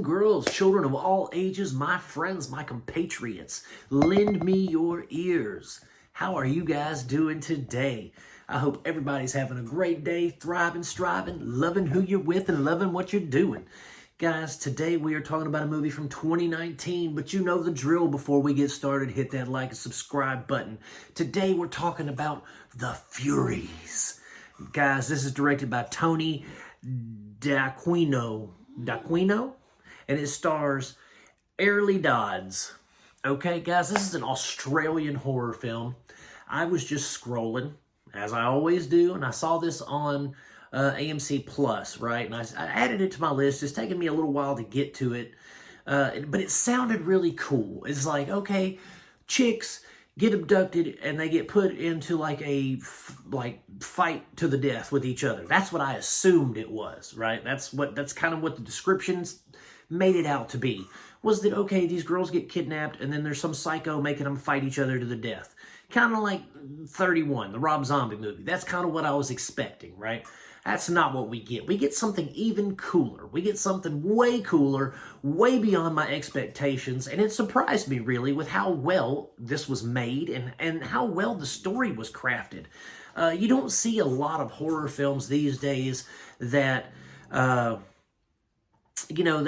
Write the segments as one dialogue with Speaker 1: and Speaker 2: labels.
Speaker 1: and girls, children of all ages, my friends, my compatriots, lend me your ears. How are you guys doing today? I hope everybody's having a great day, thriving, striving, loving who you're with, and loving what you're doing. Guys, today we are talking about a movie from 2019, but you know the drill. Before we get started, hit that like and subscribe button. Today we're talking about The Furies. Guys, this is directed by Tony D'Aquino, and it stars Airlie Dodds. Okay, guys, this is an Australian horror film. I was just scrolling, as I always do, and I saw this on AMC Plus, right? And I added it to my list. It's taken me a little while to get to it, but it sounded really cool. It's like, okay, chicks get abducted and they get put into like a fight to the death with each other. That's what I assumed it was, right? That's kind of what the descriptions made it out to be. Was that, okay, these girls get kidnapped and then there's some psycho making them fight each other to the death. Kind of like 31, the Rob Zombie movie. That's kind of what I was expecting, right? That's not what we get. We get something even cooler. We get something way cooler, way beyond my expectations, and it surprised me, really, with how well this was made and how well the story was crafted. You don't see a lot of horror films these days that, you know,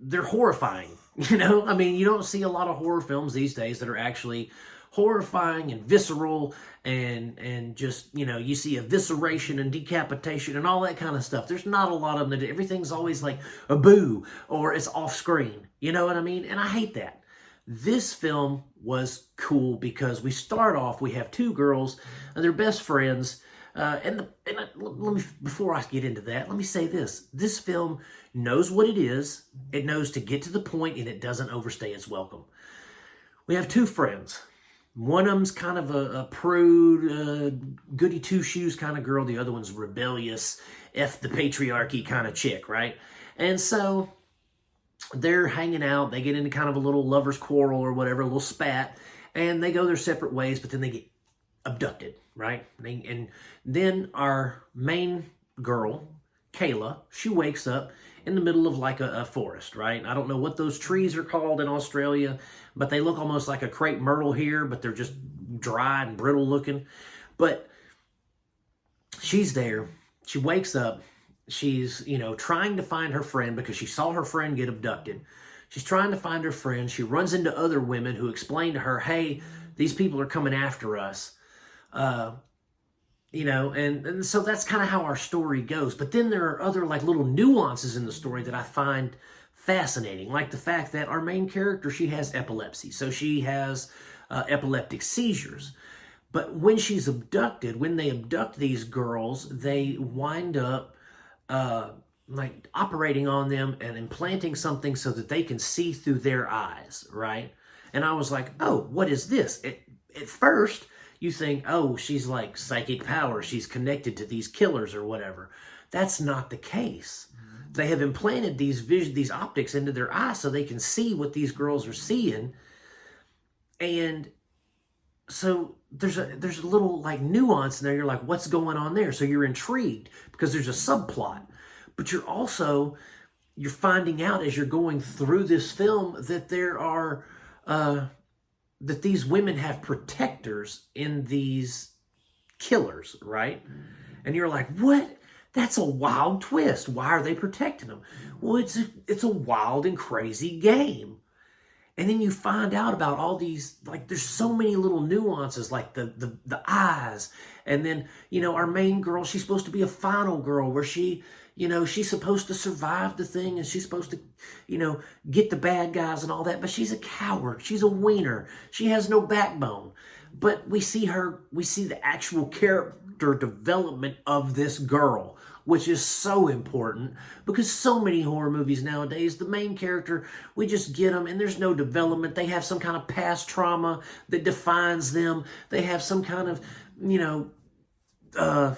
Speaker 1: they're horrifying. You know, I mean, you don't see a lot of horror films these days that are actually horrifying and visceral and just, you know, you see evisceration and decapitation and all that kind of stuff. There's not a lot of them. Everything's always like a boo or it's off screen. You know what I mean? And I hate that. This film was cool because we start off, we have two girls and they're best friends. Let me, before I get into that, let me say this. This film knows what it is. It knows to get to the point, and it doesn't overstay its welcome. We have two friends. One of them's kind of a prude, goody two-shoes kind of girl. The other one's rebellious, F the patriarchy kind of chick, right? And so they're hanging out. They get into kind of a little lover's quarrel or whatever, a little spat, and they go their separate ways, but then they get abducted, right? And then our main girl, Kayla, she wakes up in the middle of like a forest, right? I don't know what those trees are called in Australia, but they look almost like a crepe myrtle here, but they're just dry and brittle looking. But she's there. She wakes up. She's, you know, trying to find her friend because she saw her friend get abducted. She's trying to find her friend. She runs into other women who explain to her, hey, these people are coming after us. You know, and so that's kind of how our story goes. But then there are other like little nuances in the story that I find fascinating. Like the fact that our main character, she has epilepsy. So she has epileptic seizures. But when she's abducted, when they abduct these girls, they wind up like operating on them and implanting something so that they can see through their eyes, right? And I was like, oh, what is this? At first, you think, oh, she's like psychic power. She's connected to these killers or whatever. That's not the case. They have implanted these optics into their eyes so they can see what these girls are seeing. And so there's a little like nuance in there. You're like, what's going on there? So you're intrigued because there's a subplot. But you're finding out as you're going through this film that there are that these women have protectors in these killers, right? And you're like, what? That's a wild twist. Why are they protecting them? Well, it's a wild and crazy game. And then you find out about all these, like, there's so many little nuances, like the eyes. And then, you know, our main girl, she's supposed to be a final girl where she, you know, she's supposed to survive the thing and she's supposed to, you know, get the bad guys and all that. But she's a coward. She's a wiener. She has no backbone. But we see the actual character development of this girl, which is so important because so many horror movies nowadays, the main character, we just get them and there's no development. They have some kind of past trauma that defines them. They have some kind of, you know,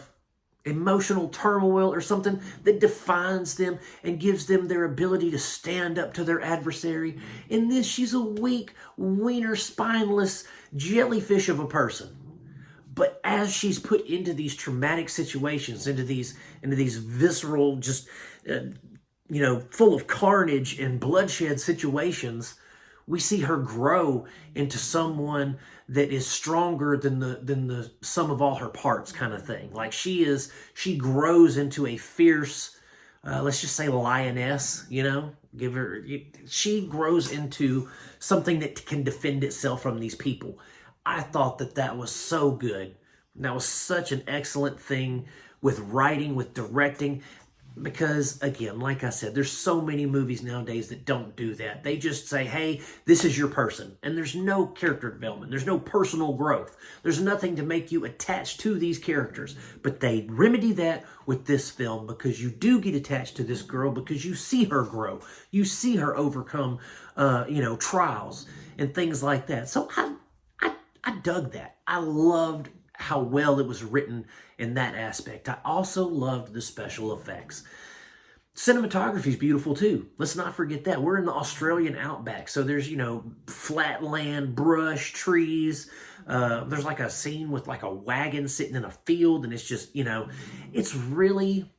Speaker 1: emotional turmoil or something that defines them and gives them their ability to stand up to their adversary. In this, she's a weak, wiener, spineless jellyfish of a person. But as she's put into these traumatic situations, into these visceral, just full of carnage and bloodshed situations, we see her grow into someone that is stronger than the sum of all her parts, kind of thing. Like she grows into a fierce, let's just say lioness, she grows into something that can defend itself from these people. I thought that was so good. That was such an excellent thing with writing, with directing. Because, again, like I said, there's so many movies nowadays that don't do that. They just say, hey, this is your person. And there's no character development. There's no personal growth. There's nothing to make you attached to these characters. But they remedy that with this film, because you do get attached to this girl because you see her grow. You see her overcome, trials and things like that. So I dug that. I loved how well it was written in that aspect. I also loved the special effects. Cinematography is beautiful too. Let's not forget that. We're in the Australian outback. So there's, flat land, brush, trees. There's like a scene with like a wagon sitting in a field, and it's just, it's really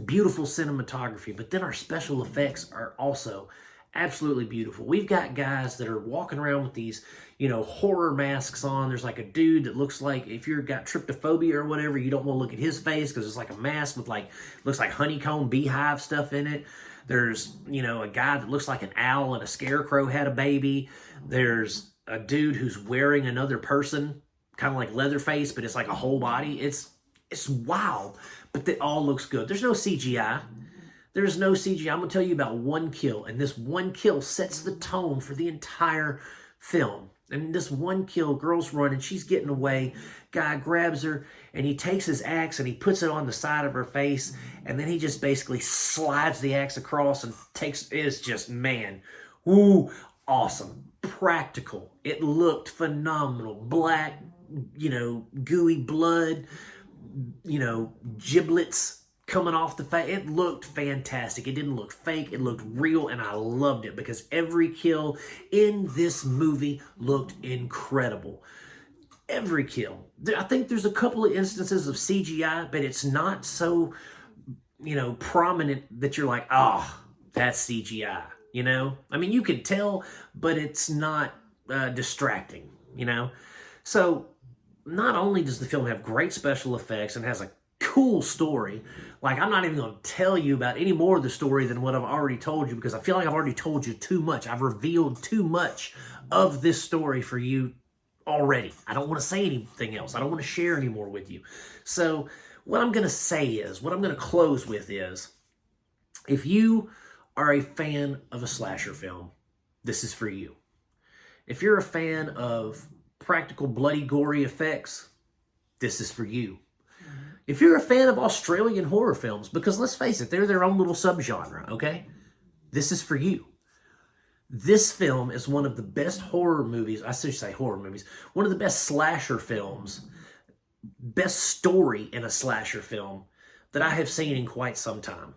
Speaker 1: beautiful cinematography. But then our special effects are also absolutely beautiful. We've got guys that are walking around with these, horror masks on. There's like a dude that looks like, if you've got tryptophobia or whatever, you don't want to look at his face because it's like a mask with looks like honeycomb beehive stuff in it. There's, a guy that looks like an owl and a scarecrow had a baby. There's a dude who's wearing another person, kind of like Leatherface, but it's like a whole body. It's wild, but it all looks good. There's no CGI. There's no CGI. I'm going to tell you about one kill, and this one kill sets the tone for the entire film. And this one kill, girl's running, she's getting away, guy grabs her, and he takes his axe and he puts it on the side of her face, and then he just basically slides the axe across and it's just, man, ooh, awesome. Practical. It looked phenomenal. Black, gooey blood, giblets coming off the face. It looked fantastic. It didn't look fake. It looked real, and I loved it because every kill in this movie looked incredible. Every kill. I think there's a couple of instances of CGI, but it's not so, prominent that you're like, oh, that's CGI, I mean, you can tell, but it's not distracting, So not only does the film have great special effects and has a cool story. Like, I'm not even going to tell you about any more of the story than what I've already told you, because I feel like I've already told you too much. I've revealed too much of this story for you already. I don't want to say anything else. I don't want to share any more with you. So what I'm going to say is, what I'm going to close with is, if you are a fan of a slasher film, this is for you. If you're a fan of practical, bloody, gory effects, this is for you. If you're a fan of Australian horror films, because let's face it, they're their own little subgenre, okay? This is for you. This film is one of the best horror movies, I should say horror movies, one of the best slasher films, best story in a slasher film that I have seen in quite some time.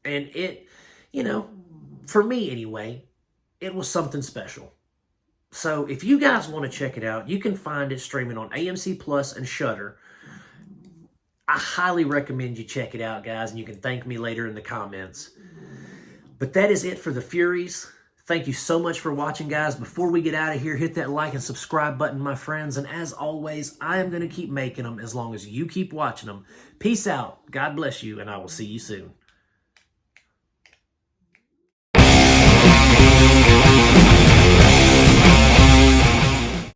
Speaker 1: And it, for me anyway, it was something special. So if you guys want to check it out, you can find it streaming on AMC Plus and Shudder. I highly recommend you check it out, guys, and you can thank me later in the comments. But that is it for the Furies. Thank you so much for watching, guys. Before we get out of here, hit that like and subscribe button, my friends. And as always, I am going to keep making them as long as you keep watching them. Peace out. God bless you, and I will see you soon.